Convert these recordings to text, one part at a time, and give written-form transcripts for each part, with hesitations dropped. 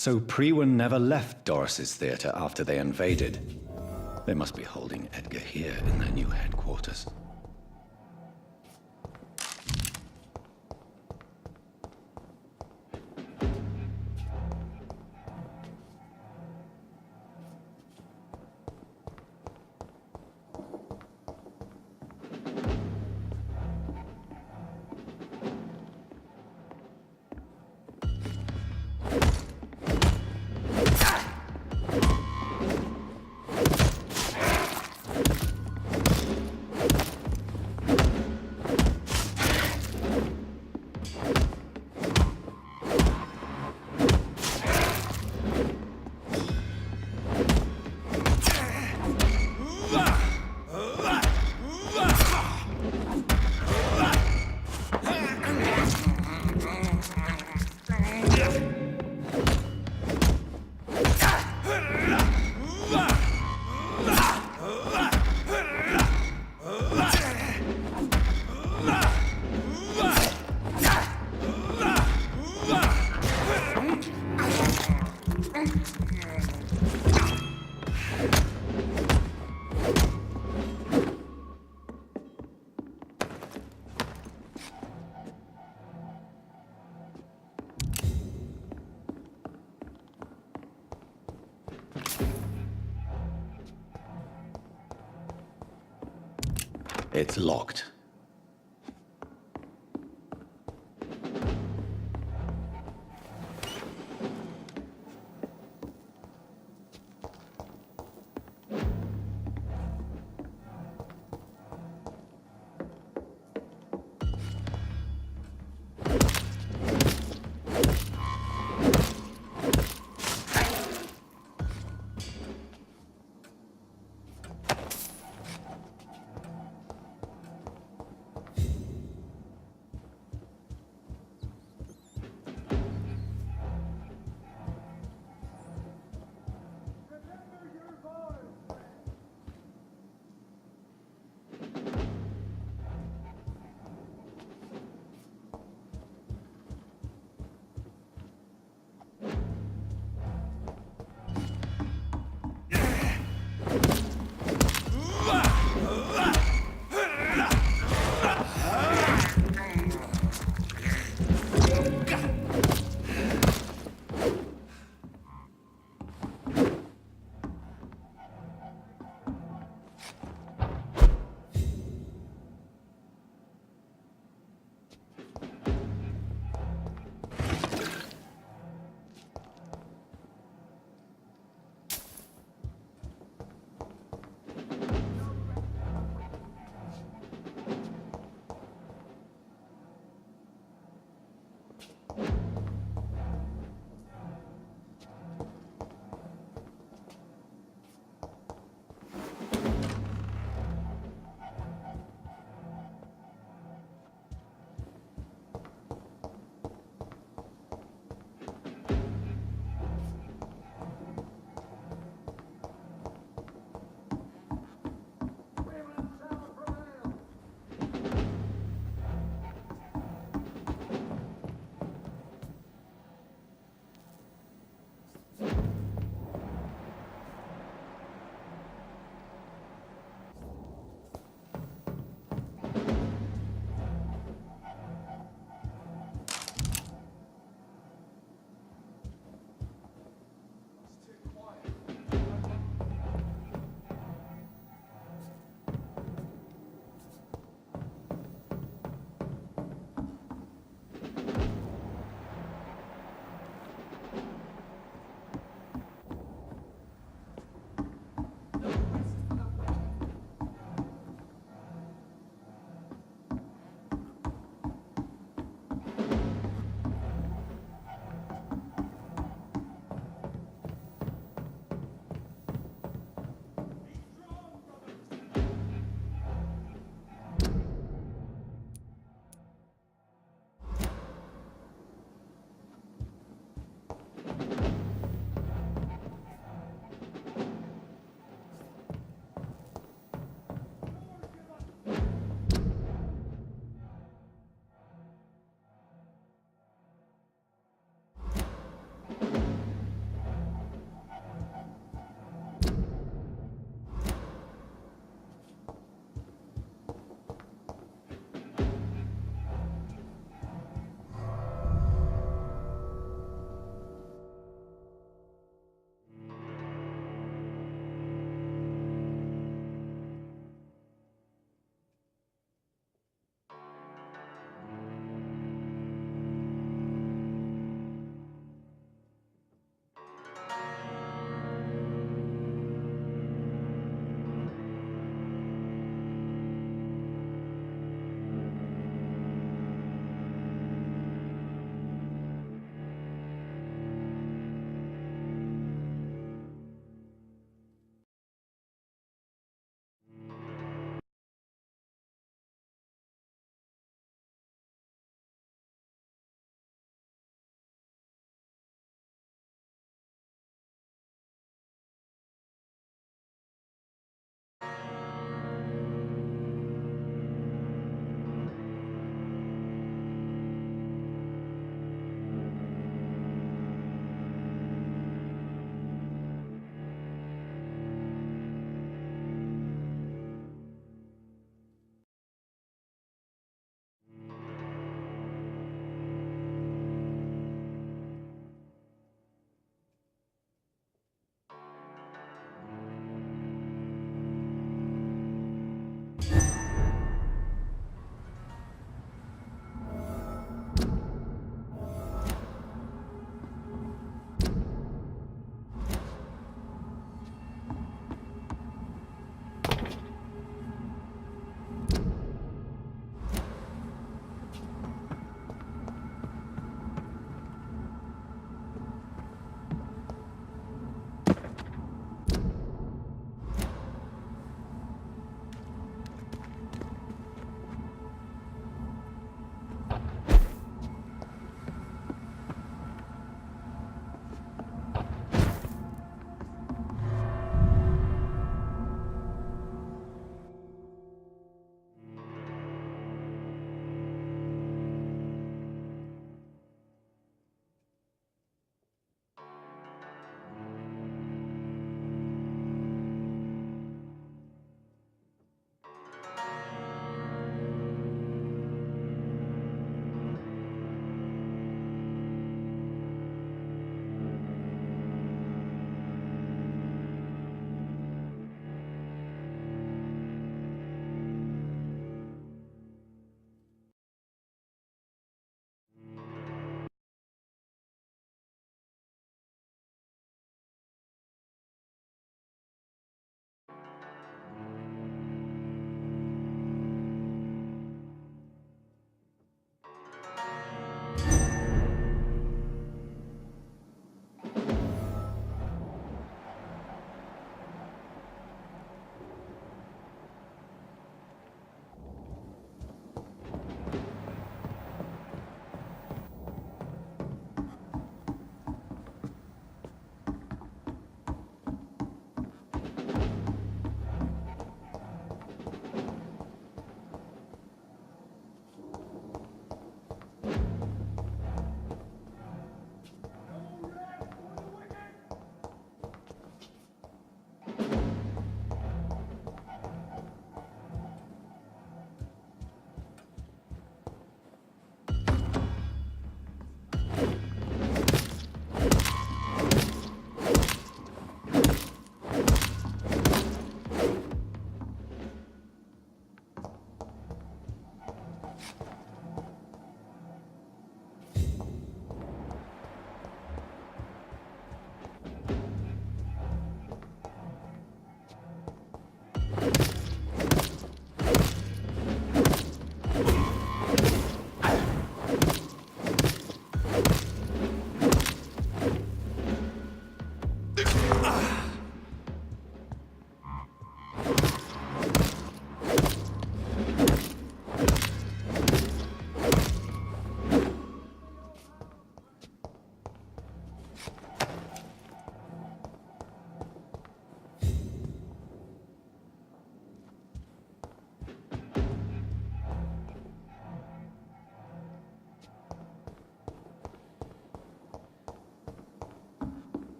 So Prewen never left Doris's theater after they invaded. They must be holding Edgar here in their new headquarters. It's locked.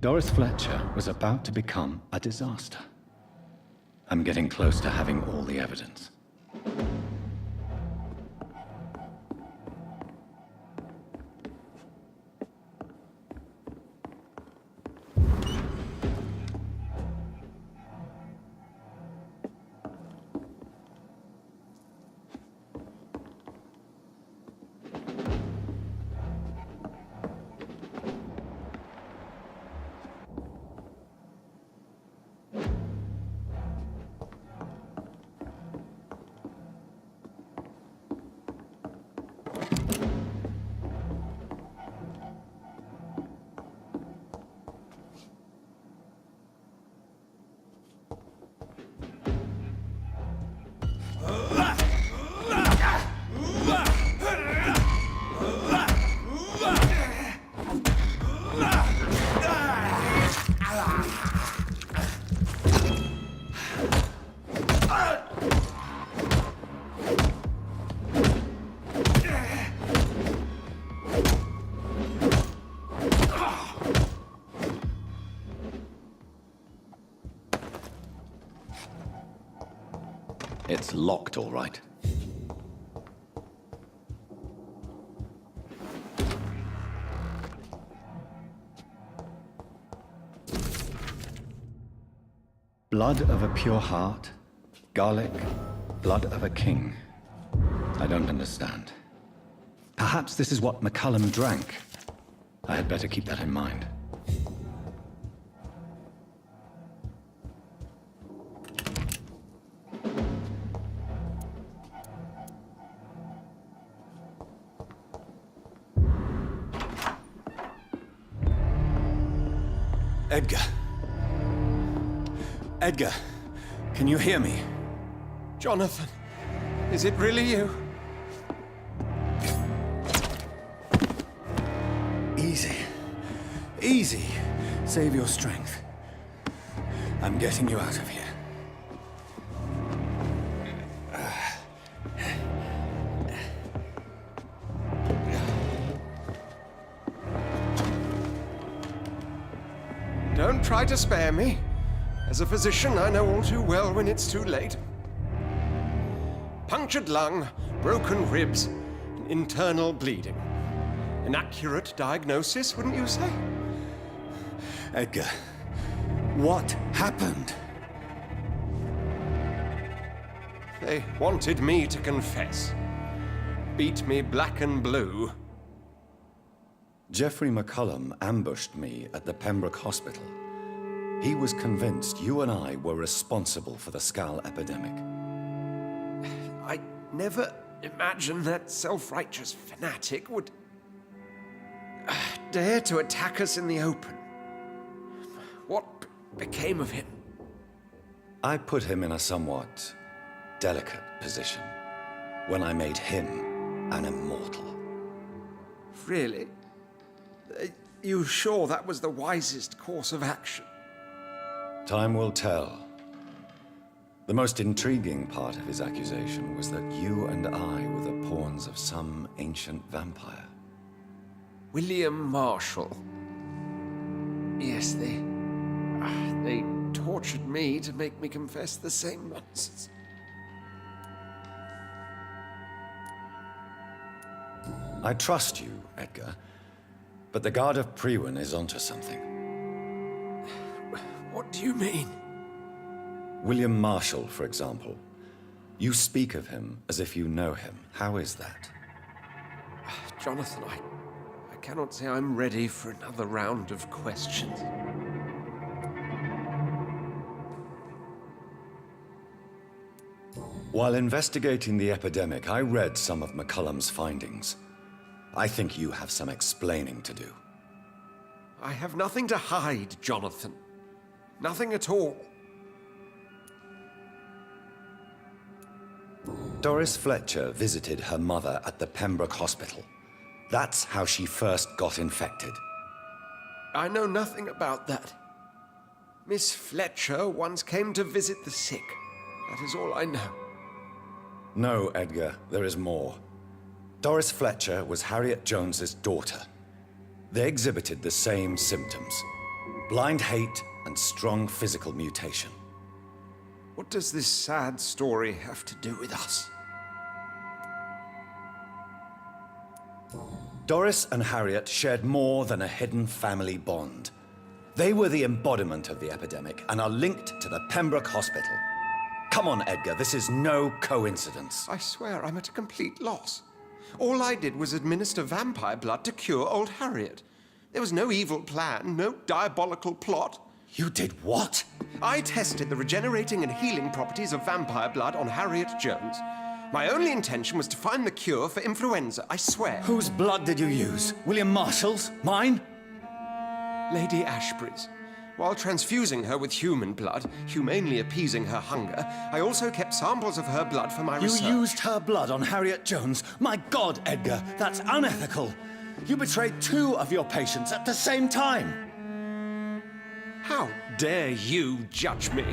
Doris Fletcher was about to become a disaster. I'm getting close to having all the evidence. It's locked, all right. Blood of a pure heart, garlic, blood of a king. I don't understand. Perhaps this is what McCullum drank. I had better keep that in mind. Edgar. Edgar, can you hear me? Jonathan, is it really you? Easy. Easy. Save your strength. I'm getting you out of here. Don't try to spare me. As a physician, I know all too well when it's too late. Punctured lung, broken ribs, and internal bleeding. An accurate diagnosis, wouldn't you say? Edgar, what happened? They wanted me to confess. Beat me black and blue. Jeffrey McCullum ambushed me at the Pembroke Hospital. He was convinced you and I were responsible for the Skal epidemic. I never imagined that self-righteous fanatic would dare to attack us in the open. What became of him? I put him in a somewhat delicate position when I made him an immortal. Really? You sure that was the wisest course of action? Time will tell. The most intriguing part of his accusation was that you and I were the pawns of some ancient vampire. William Marshall. Yes, they tortured me to make me confess the same nonsense. I trust you, Edgar, but the Guard of Priwen is onto something. What do you mean? William Marshall, for example. You speak of him as if you know him. How is that? Jonathan, I cannot say I'm ready for another round of questions. While investigating the epidemic, I read some of McCullum's findings. I think you have some explaining to do. I have nothing to hide, Jonathan. Nothing at all. Doris Fletcher visited her mother at the Pembroke Hospital. That's how she first got infected. I know nothing about that. Miss Fletcher once came to visit the sick. That is all I know. No, Edgar, there is more. Doris Fletcher was Harriet Jones's daughter. They exhibited the same symptoms. blind hate and strong physical mutation. What does this sad story have to do with us? Doris and Harriet shared more than a hidden family bond. They were the embodiment of the epidemic and are linked to the Pembroke Hospital. Come on, Edgar, this is no coincidence. I swear I'm at a complete loss. All I did was administer vampire blood to cure old Harriet. There was no evil plan, no diabolical plot. You did what? I tested the regenerating and healing properties of vampire blood on Harriet Jones. My only intention was to find the cure for influenza, I swear. Whose blood did you use? William Marshall's? Mine? Lady Ashbury's. While transfusing her with human blood, humanely appeasing her hunger, I also kept samples of her blood for my research. You used her blood on Harriet Jones? My God, Edgar, that's unethical. You betrayed 2 of your patients at the same time. How dare you judge me?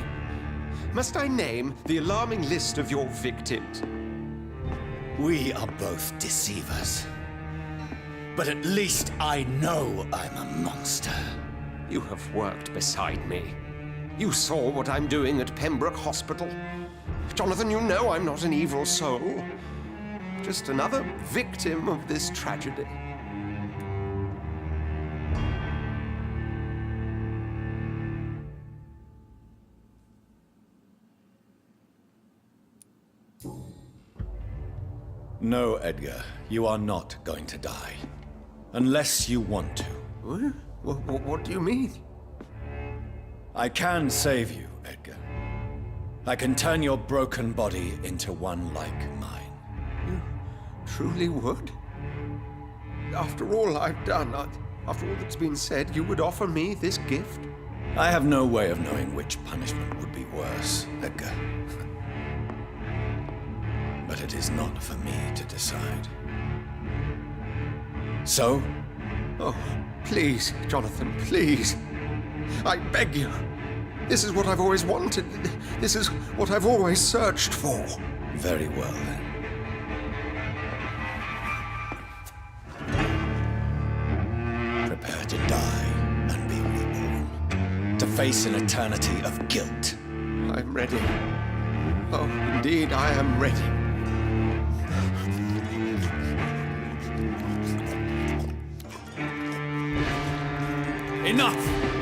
Must I name the alarming list of your victims? We are both deceivers. But at least I know I'm a monster. You have worked beside me. You saw what I'm doing at Pembroke Hospital. Jonathan, you know I'm not an evil soul. Just another victim of this tragedy. No, Edgar, you are not going to die. Unless you want to. What do you mean? I can save you, Edgar. I can turn your broken body into one like mine. You truly would? After all I've done, after all that's been said, you would offer me this gift? I have no way of knowing which punishment would be worse, Edgar. But it is not for me to decide. So? Oh, please, Jonathan, please. I beg you. This is what I've always wanted. This is what I've always searched for. Very well, then. Prepare to die and be reborn. To face an eternity of guilt. I'm ready. Oh, indeed, I am ready. Enough!